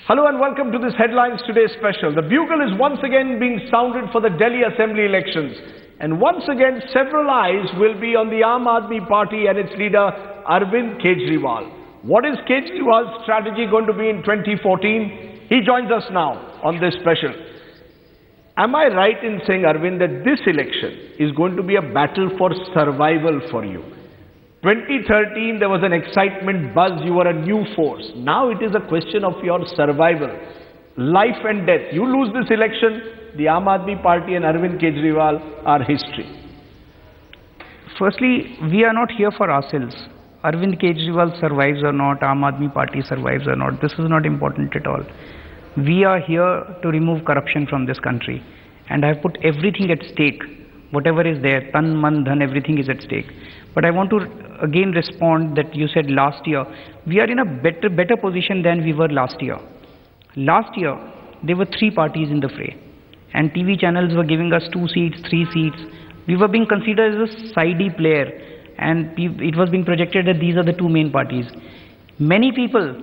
Hello and welcome to this Headlines Today special. The bugle is once again being sounded for the Delhi Assembly elections. And once again, several eyes will be on the Aam Aadmi Party and its leader, Arvind Kejriwal. What is Kejriwal's strategy going to be in 2014? He joins us now on this special. Am I right in saying, Arvind, that this election is going to be a battle for survival for you? 2013, there was an excitement buzz, you were a new force. Now it is a question of your survival, life and death. You lose this election, the Aam Aadmi Party and Arvind Kejriwal are history. Firstly, we are not here for ourselves. Arvind Kejriwal survives or not, Aam Aadmi Party survives or not, this is not important at all. We are here to remove corruption from this country. And I have put everything at stake. Whatever is there, tan, man, dhan, everything is at stake. But I want to again respond that you said last year, we are in a better position than we were last year. Last year, there were 3 parties in the fray. And TV channels were giving us 2 seats, 3 seats. We were being considered as a sidey player. And it was being projected that these are the 2 main parties. Many people,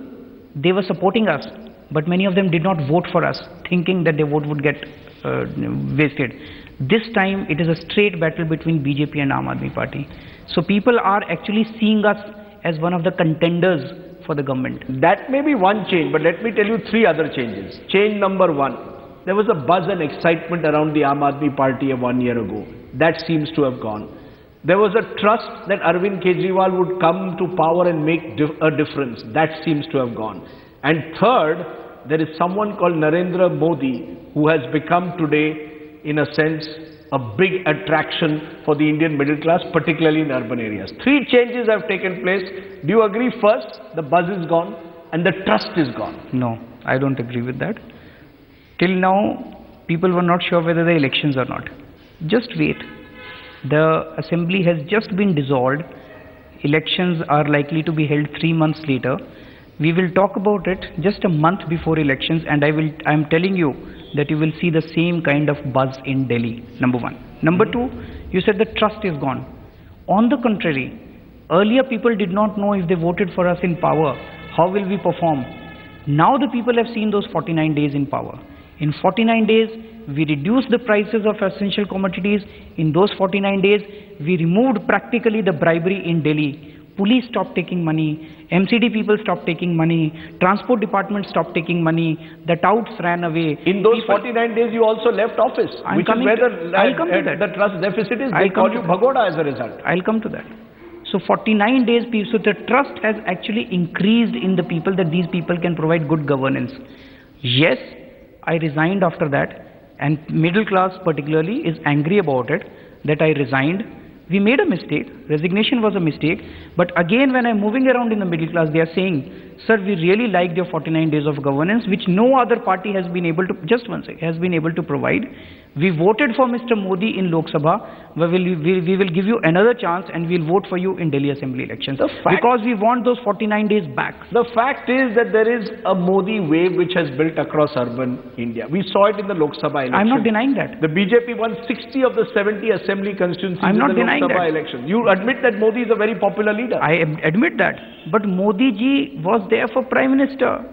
they were supporting us. But many of them did not vote for us, thinking that their vote would get wasted. This time, it is a straight battle between BJP and Aam Aadmi Party. So people are actually seeing us as one of the contenders for the government. That may be one change, but let me tell you 3 other changes. Change number 1, there was a buzz and excitement around the Aam Aadmi Party 1 year ago. That seems to have gone. There was a trust that Arvind Kejriwal would come to power and make a difference. That seems to have gone. And third, there is someone called Narendra Modi who has become today, in a sense, a big attraction for the Indian middle class, particularly in urban areas. 3 changes have taken place. Do you agree? First, the buzz is gone and the trust is gone. No, I don't agree with that. Till now, people were not sure whether the elections or not. Just wait. The assembly has just been dissolved. Elections are likely to be held 3 months later. We will talk about it just a month before elections, and I am telling you that you will see the same kind of buzz in Delhi, number 1. Number 2, you said the trust is gone. On the contrary, earlier people did not know if they voted for us in power, how will we perform? Now the people have seen those 49 days in power. In 49 days, we reduced the prices of essential commodities. In those 49 days, we removed practically the bribery in Delhi. Police stopped taking money, MCD people stopped taking money, transport department stopped taking money, the touts ran away. In those 49 days you also left office, which is where the trust deficit is. They call you Bhagoda as a result. I'll come to that. So 49 days, so the trust has actually increased in the people that these people can provide good governance. Yes, I resigned after that, and middle class particularly is angry about it, that I resigned. We made a mistake, resignation was a mistake, but again when I'm moving around in the middle class, they are saying, sir, we really liked your 49 days of governance, which no other party has been able to, has been able to provide. We voted for Mr. Modi in Lok Sabha, we will give you another chance and we'll vote for you in Delhi Assembly elections. Because we want those 49 days back. The fact is that there is a Modi wave which has built across urban India. We saw it in the Lok Sabha election. I'm not denying that. The BJP won 60 of the 70 assembly constituencies in the Lok Sabha election. You admit that Modi is a very popular leader. I admit that. But Modi ji was there for Prime Minister.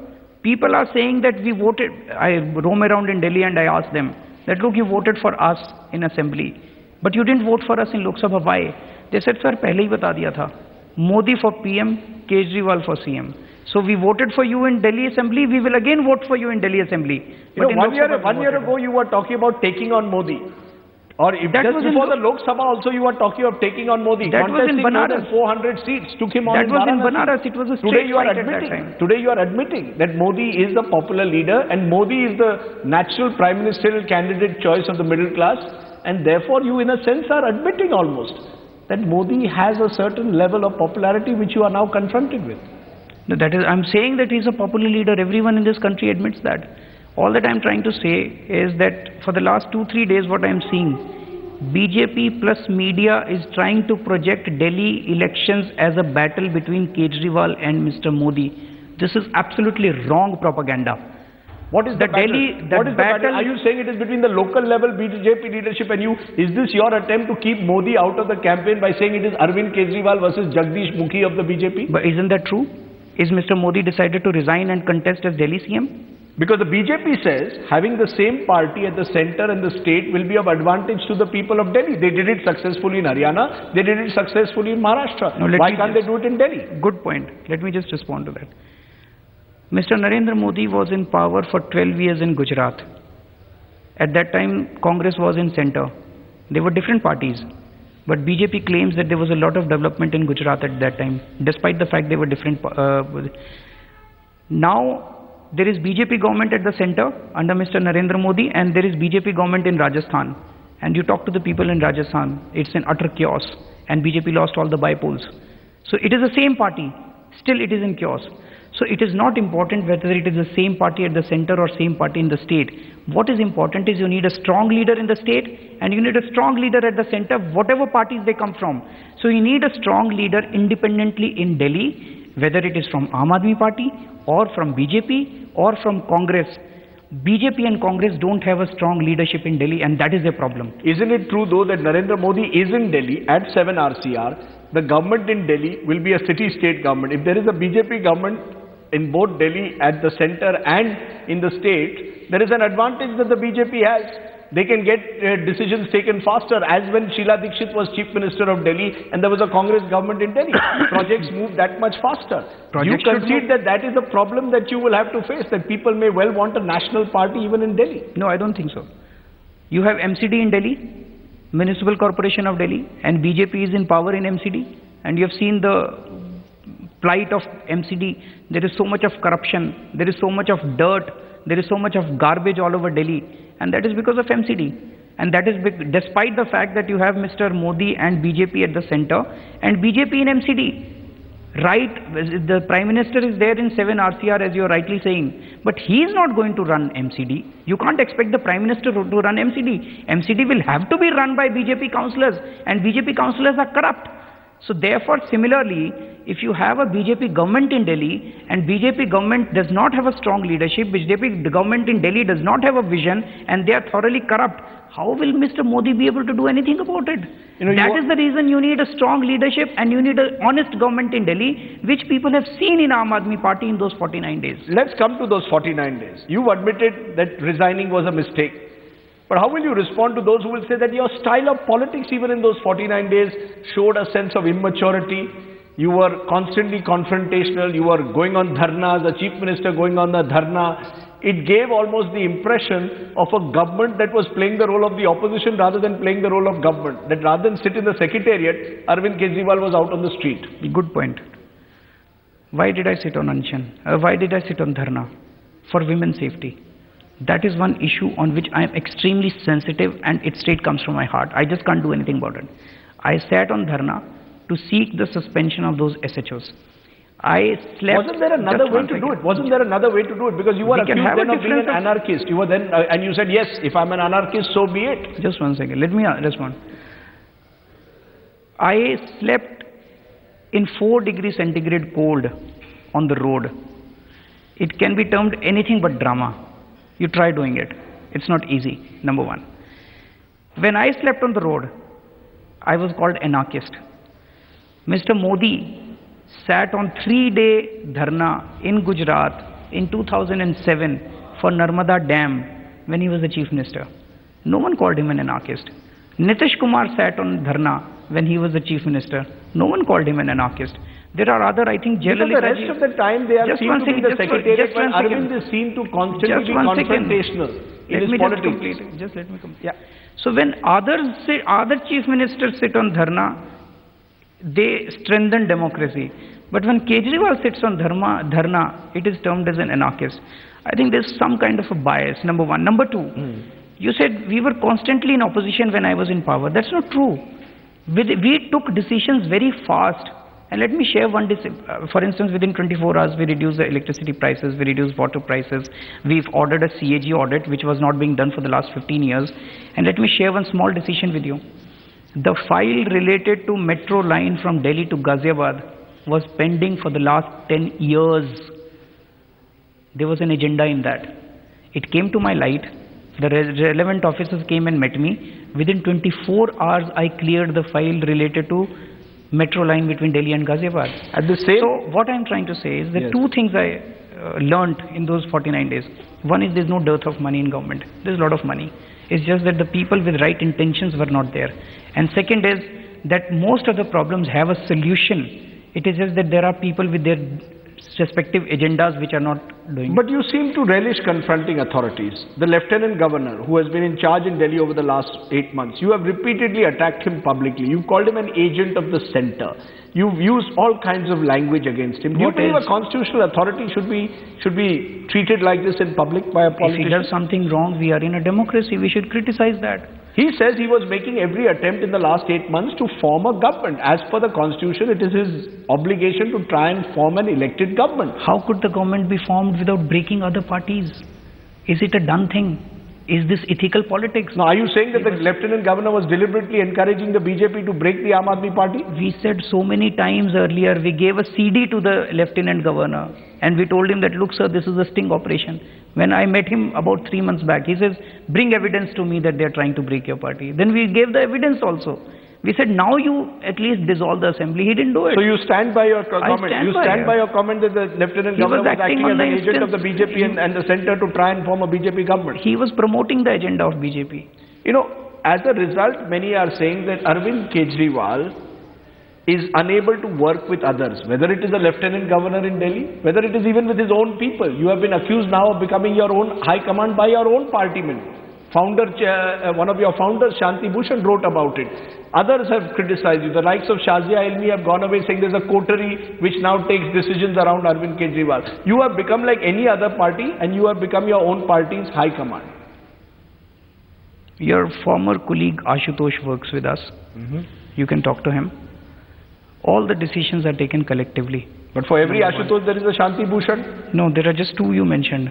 People are saying that we voted. I roam around in Delhi and I ask them that, look, you voted for us in assembly, but you didn't vote for us in Lok Sabha. Why? They said, sir, pehle hi bata diya tha. Modi for PM, Kejriwal for CM. So we voted for you in Delhi Assembly, we will again vote for you in Delhi Assembly. You know, one year ago you were talking about taking on Modi. Or if that just before the Lok Sabha also you were talking of taking on Modi. That was in Banaras. More than 400 seats, took him on in Banaras. It was a straight fight at that time. Today you are admitting that Modi is the popular leader and Modi is the natural prime ministerial candidate choice of the middle class, and therefore you in a sense are admitting almost that Modi has a certain level of popularity which you are now confronted with. No, that is, I'm saying that he is a popular leader. Everyone in this country admits that. All that I'm trying to say is that for the last 2-3 days what I'm seeing, BJP plus media is trying to project Delhi elections as a battle between Kejriwal and Mr. Modi. This is absolutely wrong propaganda. What is the battle? Are you saying it is between the local level BJP leadership and you? Is this your attempt to keep Modi out of the campaign by saying it is Arvind Kejriwal versus Jagdish Mukhi of the BJP? But isn't that true? Is Mr. Modi decided to resign and contest as Delhi CM? Because the BJP says having the same party at the center and the state will be of advantage to the people of Delhi. They did it successfully in Haryana. They did it successfully in Maharashtra. No, Why can't they do it in Delhi? Good point. Let me just respond to that. Mr. Narendra Modi was in power for 12 years in Gujarat. At that time, Congress was in center. There were different parties. But BJP claims that there was a lot of development in Gujarat at that time, despite the fact they were different. Now, there is BJP government at the center under Mr. Narendra Modi, and there is BJP government in Rajasthan. And you talk to the people in Rajasthan, it's an utter chaos. And BJP lost all the by-polls. So it is the same party. Still it is in chaos. So it is not important whether it is the same party at the center or same party in the state. What is important is you need a strong leader in the state and you need a strong leader at the center, whatever parties they come from. So you need a strong leader independently in Delhi, whether it is from Aam Aadmi Party or from BJP or from Congress. BJP and Congress don't have a strong leadership in Delhi, and that is a problem. Isn't it true though that Narendra Modi is in Delhi at 7 RCR? The government in Delhi will be a city-state government. If there is a BJP government in both Delhi at the center and in the state, there is an advantage that the BJP has. They can get decisions taken faster, as when Sheila Dikshit was Chief Minister of Delhi and there was a Congress government in Delhi. Projects move that much faster. You concede that that is a problem that you will have to face, that people may well want a national party even in Delhi. No, I don't think so. You have MCD in Delhi, Municipal Corporation of Delhi, and BJP is in power in MCD, and you have seen the plight of MCD. There is so much of corruption, there is so much of dirt, there is so much of garbage all over Delhi, and that is because of MCD. And that is despite the fact that you have Mr. Modi and BJP at the center, and BJP in MCD. Right, the Prime Minister is there in 7 RCR, as you are rightly saying, but he is not going to run MCD. You can't expect the Prime Minister to run MCD. MCD will have to be run by BJP councillors, and BJP councillors are corrupt. So therefore, similarly, if you have a BJP government in Delhi and BJP government does not have a strong leadership, BJP government in Delhi does not have a vision, and they are thoroughly corrupt, how will Mr. Modi be able to do anything about it? That is the reason you need a strong leadership and you need an honest government in Delhi, which people have seen in Aam Aadmi Party in those 49 days. Let's come to those 49 days. You've admitted that resigning was a mistake. But how will you respond to those who will say that your style of politics even in those 49 days showed a sense of immaturity? You were constantly confrontational, you were going on dharnas, the Chief Minister going on the dharna. It gave almost the impression of a government that was playing the role of the opposition rather than playing the role of government. That rather than sit in the secretariat, Arvind Kejriwal was out on the street. Good point. Why did I sit on Anshan? Why did I sit on dharna? For women's safety. That is one issue on which I am extremely sensitive, and it straight comes from my heart. I just can't do anything about it. I sat on dharna to seek the suspension of those SHOs. I slept. Wasn't there another way to do it? Wasn't there another way to do it? Because you were accused then of being an anarchist. You were then, and you said, yes, if I'm an anarchist, so be it. Just 1 second. Let me respond. I slept in 4 degrees centigrade cold on the road. It can be termed anything but drama. You try doing it. It's not easy, number one. When I slept on the road, I was called anarchist. Mr. Modi sat on 3-day dharna in Gujarat in 2007 for Narmada Dam when he was the Chief Minister. No one called him an anarchist. Nitish Kumar sat on dharna when he was the Chief Minister. No one called him an anarchist. There are other, I think, because the rest of the time they are seen to be the secretariat, but Arvind is seen to constantly be confrontational in his politics. Just let me complete. Yeah. So when other chief ministers sit on dharna, they strengthen democracy. But when Kejriwal sits on dharna, it is termed as an anarchist. I think there's some kind of a bias, number one. Number two, you said we were constantly in opposition when I was in power. That's not true. We took decisions very fast. And let me share one, for instance, within 24 hours, we reduced the electricity prices, we reduced water prices, we've ordered a CAG audit, which was not being done for the last 15 years. And let me share one small decision with you. The file related to metro line from Delhi to Ghaziabad was pending for the last 10 years. There was an agenda in that. It came to my light. The relevant officers came and met me. Within 24 hours, I cleared the file related to metro line between Delhi and Ghaziabad. At the same... So what I'm trying to say is that Yes. two things I learned in those 49 days. One is there's no dearth of money in government. There's a lot of money. It's just that the people with right intentions were not there. And second is that most of the problems have a solution. It is just that there are people with their respective agendas which are not doing But you seem to relish confronting authorities. The Lieutenant Governor, who has been in charge in Delhi over the last 8 months, you have repeatedly attacked him publicly. You've called him an agent of the centre. You've used all kinds of language against him. Do you believe a constitutional authority should be treated like this in public by a politician? If he does something wrong, we are in a democracy. We should criticize that. He says he was making every attempt in the last 8 months to form a government. As per the constitution, it is his obligation to try and form an elected government. How could the government be formed without breaking other parties? Is it a done thing? Is this ethical politics? Now, are you saying that the Lieutenant Governor was deliberately encouraging the BJP to break the Aam Aadmi Party? We said so many times earlier, we gave a CD to the Lieutenant Governor and we told him that, look sir, this is a sting operation. When I met him about 3 months back, he says, bring evidence to me that they are trying to break your party. Then we gave the evidence also. We said, now you at least dissolve the assembly. He didn't do it. So you stand by your comment. You stand by your comment that the Lieutenant Governor was acting as an agent of the BJP and the centre to try and form a BJP government. He was promoting the agenda of BJP. You know, as a result, many are saying that Arvind Kejriwal is unable to work with others, whether it is the Lieutenant Governor in Delhi, whether it is even with his own people. You have been accused now of becoming your own high command by your own partymen. One of your founders, Shanti Bhushan, wrote about it. Others have criticized you. The likes of Shazia Ilmi have gone away saying there's a coterie which now takes decisions around Arvind Kejriwal. You have become like any other party and you have become your own party's high command. Your former colleague Ashutosh works with us. You can talk to him. All the decisions are taken collectively. But for every Ashutosh there is a Shanti Bhushan? No, there are just two you mentioned.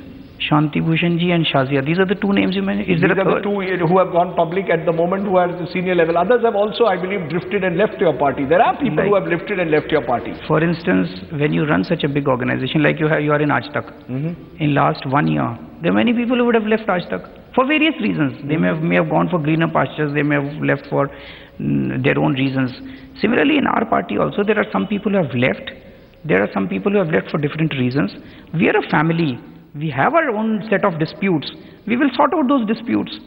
Shanti Bhushan ji and Shazia. These are the two names you mentioned. These are the two who have gone public at the moment, who are at the senior level. Others have also, I believe, drifted and left your party. There are people who have drifted and left your party. For instance, when you run such a big organization like you are in Aaj Tak, in last 1 year, there are many people who would have left Aaj Tak for various reasons. They may have gone for greener pastures. They may have left for their own reasons. Similarly, in our party also, there are some people who have left. There are some people who have left for different reasons. We are a family. We have our own set of disputes. We will sort out those disputes.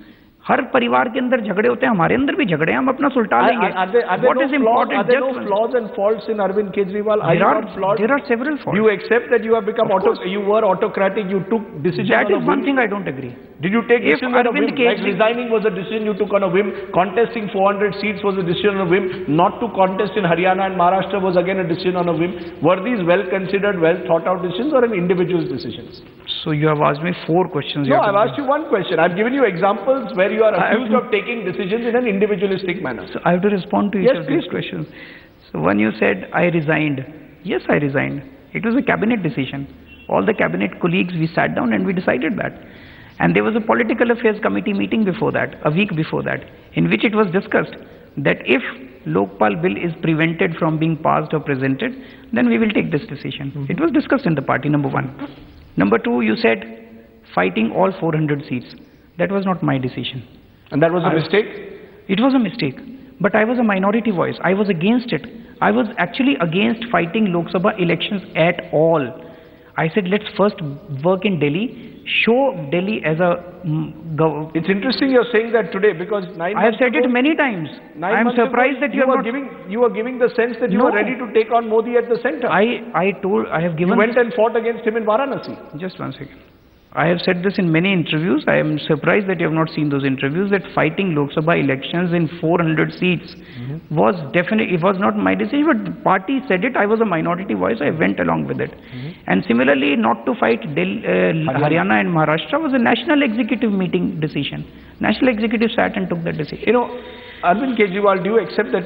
हर परिवार के अंदर झगड़े होते हैं, हमारे अंदर भी झगड़े हैं, हम अपना सुलटा लेंगे. What is important? Are there no flaws and faults in Arvind Kejriwal? There are several faults. You accept that you have become you were autocratic, you took decisions on a whim? That is one thing I don't agree. Did you take decisions on a whim? Like resigning was a decision you took on a whim, contesting 400 seats was a decision on a whim, not to contest in Haryana and Maharashtra was again a decision on a whim. Were these well considered, well thought out decisions or an individual's decisions? So you have asked me 4 questions. No, I've asked you one question. I've given you examples where you are accused of taking decisions in an individualistic manner. So I have to respond to each of these questions. So when you said I resigned, yes, I resigned. It was a cabinet decision. All the cabinet colleagues, we sat down and we decided that. And there was a political affairs committee meeting before that, a week before that, in which it was discussed that if Lokpal bill is prevented from being passed or presented, then we will take this decision. It was discussed in the party, number 1. Number 2, you said fighting all 400 seats. That was not my decision. And that was a mistake? It was a mistake. But I was a minority voice. I was against it. I was actually against fighting Lok Sabha elections at all. I said, let's first work in Delhi, show Delhi as a... It's interesting you're saying that today because 9 months I have said it many times. I am surprised that you were giving the sense that you were ready to take on Modi at the centre. I have given... You went and fought against him in Varanasi. Just one second. I have said this in many interviews. I am surprised that you have not seen those interviews, that fighting Lok Sabha elections in 400 seats was definitely, it was not my decision, but the party said it. I was a minority voice. I went along with it. And similarly, not to fight Haryana and Maharashtra was a national executive meeting decision. National executive sat and took that decision. You know, Arvind Kejriwal, do you accept that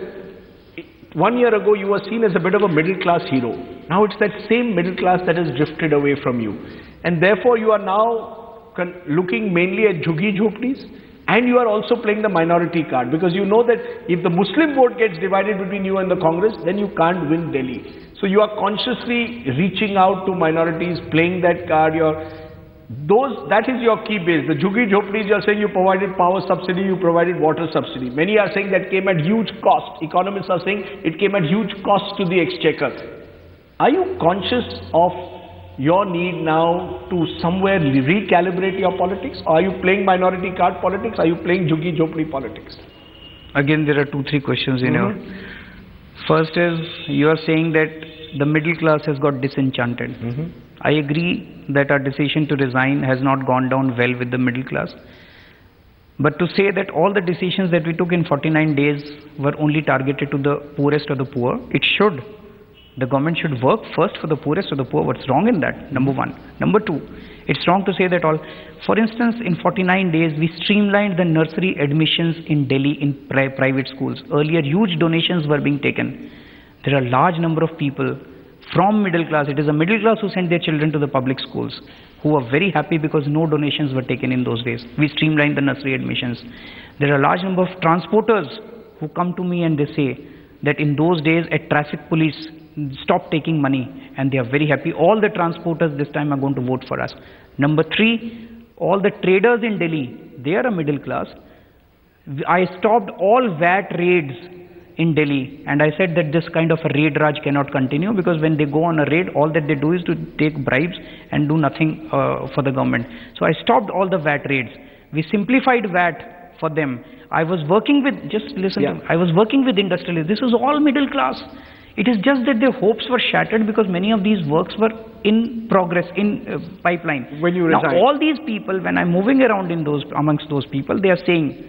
1 year ago you were seen as a bit of a middle class hero? Now it's that same middle class that has drifted away from you. And therefore you are now looking mainly at jhuggi jhopdis, and you are also playing the minority card because you know that if the Muslim vote gets divided between you and the Congress, then you can't win Delhi. So you are consciously reaching out to minorities, playing that card. That is your key base. The Jhuggi Jhopdis, you are saying you provided power subsidy, you provided water subsidy. Many are saying that came at huge cost. Economists are saying it came at huge cost to the exchequer. Are you conscious of your need now to somewhere recalibrate your politics? Or are you playing minority card politics? Are you playing Jhuggi Jhopdi politics? Again, there are 2-3 questions in here. First is, you are saying that the middle class has got disenchanted. I agree that our decision to resign has not gone down well with the middle class. But to say that all the decisions that we took in 49 days were only targeted to the poorest of the poor, it should. The government should work first for the poorest of the poor. What's wrong in that? Number one. Number two, it's wrong to say that all. For instance, in 49 days, we streamlined the nursery admissions in Delhi in private schools. Earlier, huge donations were being taken. There are a large number of people from middle class. It is the middle class who sent their children to the public schools, who are very happy because no donations were taken in those days. We streamlined the nursery admissions. There are a large number of transporters who come to me and they say that in those days, a traffic police stopped taking money, and they are very happy. All the transporters this time are going to vote for us. Number three, all the traders in Delhi, they are a middle class. I stopped all VAT raids in Delhi, and I said that this kind of a raid raj cannot continue, because when they go on a raid, all that they do is to take bribes and do nothing for the government. So I stopped all the VAT raids. We simplified VAT for them. I was working with, just listen to me, I was working with industrialists. This was all middle class. It is just that their hopes were shattered because many of these works were in progress, in pipeline. When you resigned. Now all these people, when I'm moving around in those, amongst those people, they are saying,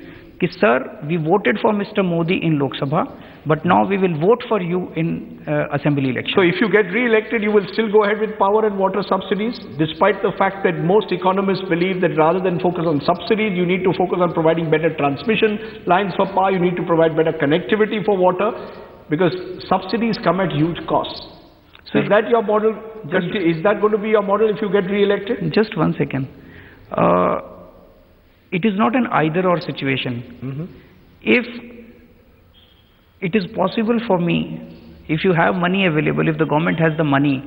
sir, we voted for Mr. Modi in Lok Sabha, but now we will vote for you in assembly election. So if you get re-elected, you will still go ahead with power and water subsidies, despite the fact that most economists believe that rather than focus on subsidies, you need to focus on providing better transmission lines for power, you need to provide better connectivity for water, because subsidies come at huge costs. So is that your model? Is that going to be your model if you get re-elected? Just one second. It is not an either-or situation. If it is possible for me, if you have money available, if the government has the money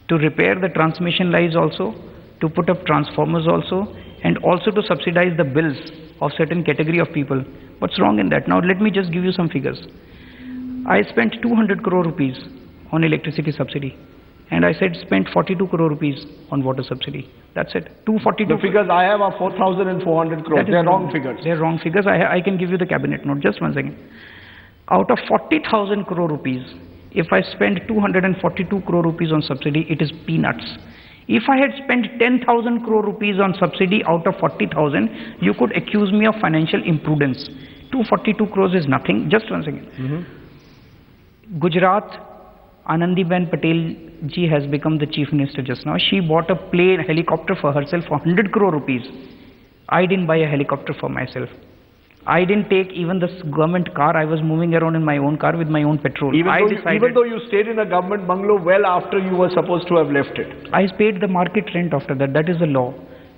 to repair the transmission lines also, to put up transformers also, and also to subsidize the bills of certain category of people, what's wrong in that? Now let me just give you some figures. I spent 200 crore rupees on electricity subsidy, and I said spent 42 crore rupees on water subsidy. That's it. 242. The figures I have are 4,400 crores. They're wrong figures. They're wrong figures. I can give you the cabinet note. Just one second. Out of 40,000 crore rupees, if I spend 242 crore rupees on subsidy, it is peanuts. If I had spent 10,000 crore rupees on subsidy out of 40,000, you could accuse me of financial imprudence. 242 crores is nothing. Just one second. Gujarat, Anandiben Patel ji has become the chief minister just now. She bought a plane, helicopter for herself for 100 crore rupees. I didn't buy a helicopter for myself. I didn't take even the government car. I was moving around in my own car with my own petrol. Even though you stayed in a government bungalow well after you were supposed to have left it. I paid the market rent after that. That is the law.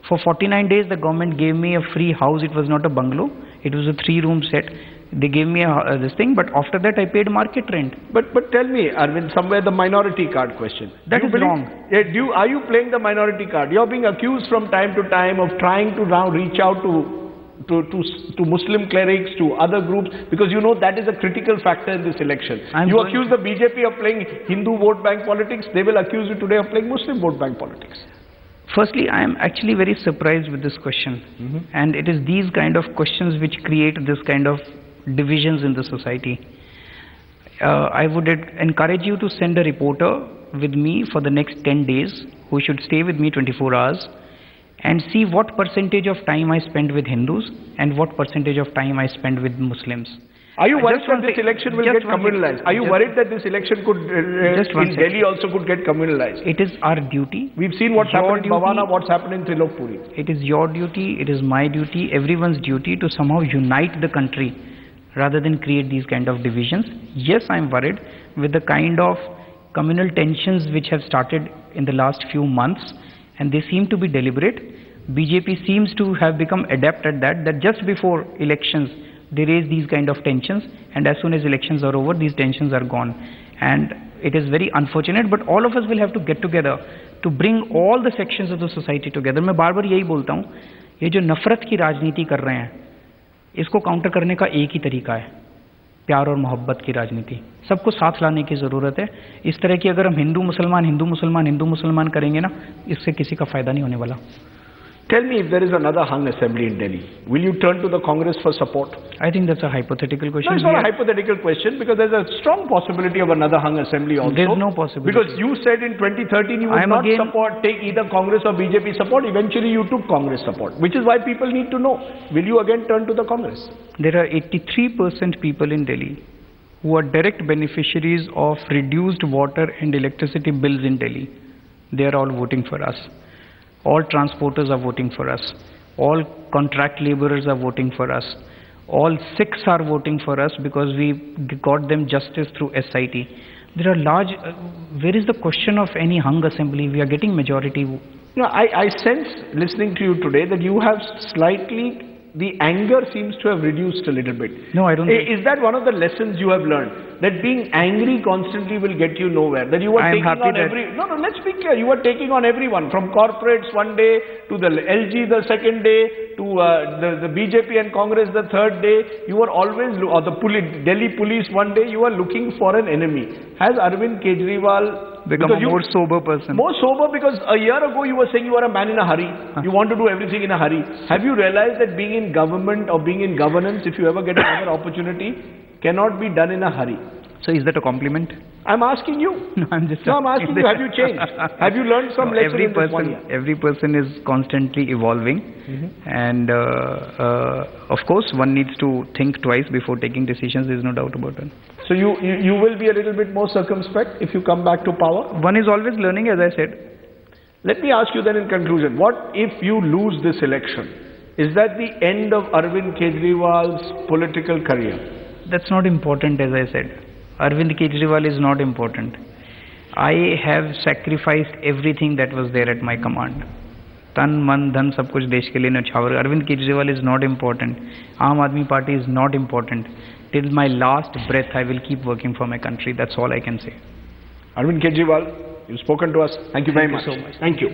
For 49 days, the government gave me a free house. It was not a bungalow. It was a 3-room set. They gave me this thing, but after that I paid market rent. But tell me, Arvind, somewhere the minority card question. That is wrong. Are you playing the minority card? You're being accused from time to time of trying to now reach out to Muslim clerics, to other groups, because you know that is a critical factor in this election. You accuse the BJP of playing Hindu vote bank politics, they will accuse you today of playing Muslim vote bank politics. Firstly, I am actually very surprised with this question. And it is these kind of questions which create this kind of divisions in the society. I would encourage you to send a reporter with me for the next 10 days, who should stay with me 24 hours, and see what percentage of time I spend with Hindus and what percentage of time I spend with Muslims. Are you worried that this election will get communalized? Are you worried that this election could, in Delhi also could get communalized? It is our duty. We've seen what's happened in Bhavana, what's happened in Trilokpuri. It is your duty, it is my duty, everyone's duty to somehow unite the country rather than create these kind of divisions. Yes, I'm worried with the kind of communal tensions which have started in the last few months, and they seem to be deliberate. BJP seems to have become adept at that just before elections they raise these kind of tensions, and as soon as elections are over, these tensions are gone. And It is very unfortunate, but all of us will have to get together to bring all the sections of the society together. मैं बार बार यही बोलता हूँ, ये जो नफरत की राजनीति कर रहे हैं, इसको काउंटर करने का एक ही तरीका है, प्यार और मोहब्बत की राजनीति. सबको साथ लाने की ज़रूरत है. इस तरह की अगर हम हिंदू मुसलमान करेंगे ना, इससे किसी का फ़ायदा नहीं होने वाला. Tell me, if there is another hung assembly in Delhi, will you turn to the Congress for support? I think that's a hypothetical question. No, it's not a hypothetical question, because there's a strong possibility of another hung assembly also. There's no possibility. Because you said in 2013 you would not take either Congress or BJP support. Eventually you took Congress support, which is why people need to know. Will you again turn to the Congress? There are 83% people in Delhi who are direct beneficiaries of reduced water and electricity bills in Delhi. They are all voting for us. All transporters are voting for us. All contract laborers are voting for us. All Sikhs are voting for us because we got them justice through SIT. There are large... where is the question of any hung assembly? We are getting majority. No, I sense, listening to you today, that you have slightly... the anger seems to have reduced a little bit. No, I don't think... Is that one of the lessons you have learned? That being angry constantly will get you nowhere. That you were taking on every... No, let's be clear. You were taking on everyone. From corporates one day, to the LG the second day, to the BJP and Congress the third day. You were always... or the Delhi police one day, you were looking for an enemy. Has Arvind Kejriwal... become a more sober person? More sober, because a year ago you were saying you are a man in a hurry. You want to do everything in a hurry. Have you realized that being in government or being in governance, if you ever get another opportunity, cannot be done in a hurry? So is that a compliment? I'm asking you. No, I'm just... No, I'm asking you, have you changed? Have you learned some lessons in this 1 year? Every person is constantly evolving. And of course, one needs to think twice before taking decisions. There's no doubt about it. So you will be a little bit more circumspect if you come back to power? One is always learning, as I said. Let me ask you then in conclusion, what if you lose this election? Is that the end of Arvind Kejriwal's political career? That's not important, as I said. Arvind Kejriwal is not important. I have sacrificed everything that was there at my command. Tan, man, dhan, sab kuch desh ke liye nechhawar. Arvind Kejriwal is not important. Aam Aadmi Party is not important. Till my last breath, I will keep working for my country. That's all I can say. Arvind Kejriwal, you've spoken to us. Thank you very much. Thank you so much. Thank you.